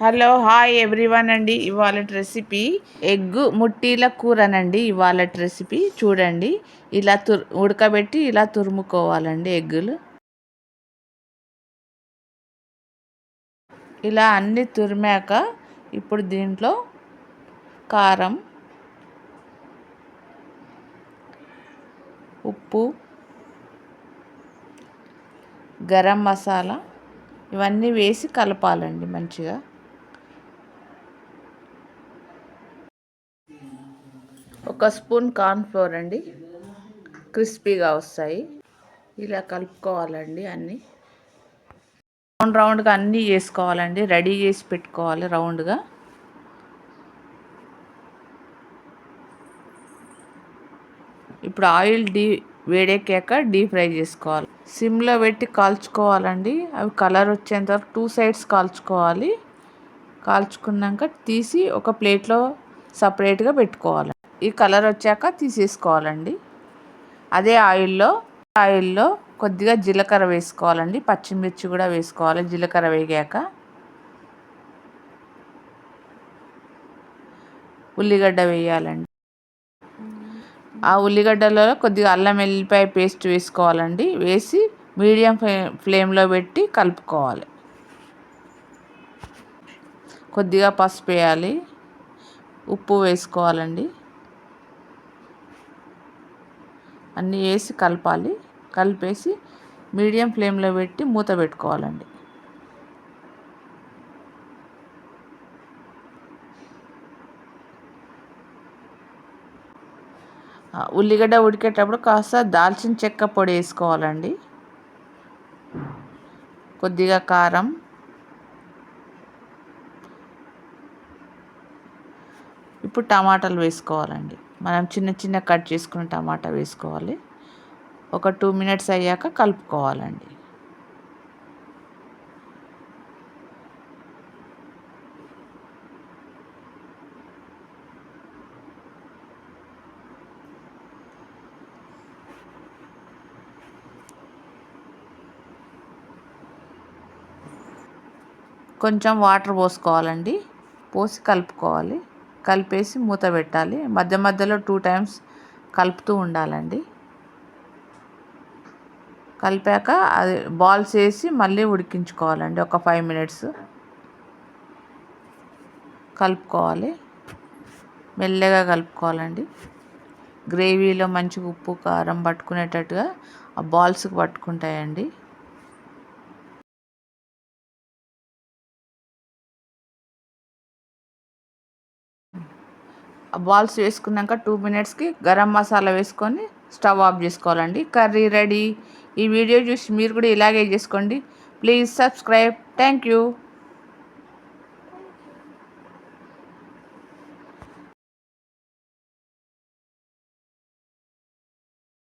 Hello hi everyone అండి. ఇవాళ recipe egg ముట్టీల కూరనండి. ఇవాళ రెసిపీ చూడండి. ఇలా ఉడకబెట్టి ఇలా తురుముకోవాలండి ఎగ్గులు. ఇలా అన్నీ తురిమాక ఇప్పుడు దీంట్లో కారం, ఉప్పు, గరం మసాలా ఇవన్నీ వేసి కలపాలండి మంచిగా. ఒక స్పూన్ కార్న్ఫ్లోర్ అండి, క్రిస్పీగా వస్తాయి. ఇలా కలుపుకోవాలండి. అన్నీ రౌండ్గా అన్నీ చేసుకోవాలండి. రెడీ చేసి పెట్టుకోవాలి రౌండ్గా. ఇప్పుడు ఆయిల్ వేడెక్కాక డీప్ ఫ్రై చేసుకోవాలి. సిమ్లో పెట్టి కాల్చుకోవాలండి. అవి కలర్ వచ్చేంత వరకు 2 సైడ్స్ కాల్చుకోవాలి. కాల్చుకున్నాక తీసి ఒక ప్లేట్లో సపరేట్గా పెట్టుకోవాలి. ఈ కలర్ వచ్చాక తీసేసుకోవాలండి. అదే ఆయిల్లో కొద్దిగా జీలకర్ర వేసుకోవాలండి. పచ్చిమిర్చి కూడా వేసుకోవాలి. జీలకర్ర వేగాక ఉల్లిగడ్డ వేయాలండి. ఆ ఉల్లిగడ్డలో కొద్దిగా అల్లం వెల్లిపాయ పేస్ట్ వేసుకోవాలండి. వేసి మీడియం ఫ్లేమ్లో పెట్టి కలుపుకోవాలి. కొద్దిగా పసుపు వేయాలి, ఉప్పు వేసుకోవాలండి. అన్నీ వేసి కలపాలి. కలిపేసి మీడియం ఫ్లేమ్లో పెట్టి మూత పెట్టుకోవాలండి. ఉల్లిగడ్డ ఉడికేటప్పుడు కాస్త దాల్చిన చెక్క పొడి వేసుకోవాలండి. కొద్దిగా కారం, ఇప్పుడు టమాటాలు వేసుకోవాలండి. మనం చిన్న చిన్న కట్ చేసుకుని టమాటా వేసుకోవాలి. ఒక 2 మినిట్స్ అయ్యాక కలుపుకోవాలండి. కొంచెం వాటర్ పోసుకోవాలండి. పోసి కలుపుకోవాలి. కలిపేసి మూత పెట్టాలి. మధ్య మధ్యలో 2 టైమ్స్ కలుపుతూ ఉండాలండి. కలిపాక అది బాల్స్ వేసి మళ్ళీ ఉడికించుకోవాలండి. ఒక 5 మినిట్స్ కలుపుకోవాలి. మెల్లగా కలుపుకోవాలండి. గ్రేవీలో మంచిగా ఉప్పు కారం పట్టుకునేటట్టుగా ఆ బాల్స్కి పట్టుకుంటాయండి. ఆ బాల్స్ వేసుకున్నాక 2 మినిట్స్కి గరం మసాలా వేసుకొని స్టవ్ ఆఫ్ చేసుకోవాలండి. Curry ready. ఈ వీడియో చూసి మీరు కూడా ఇలాగే చేసుకోండి. Please subscribe. Thank you.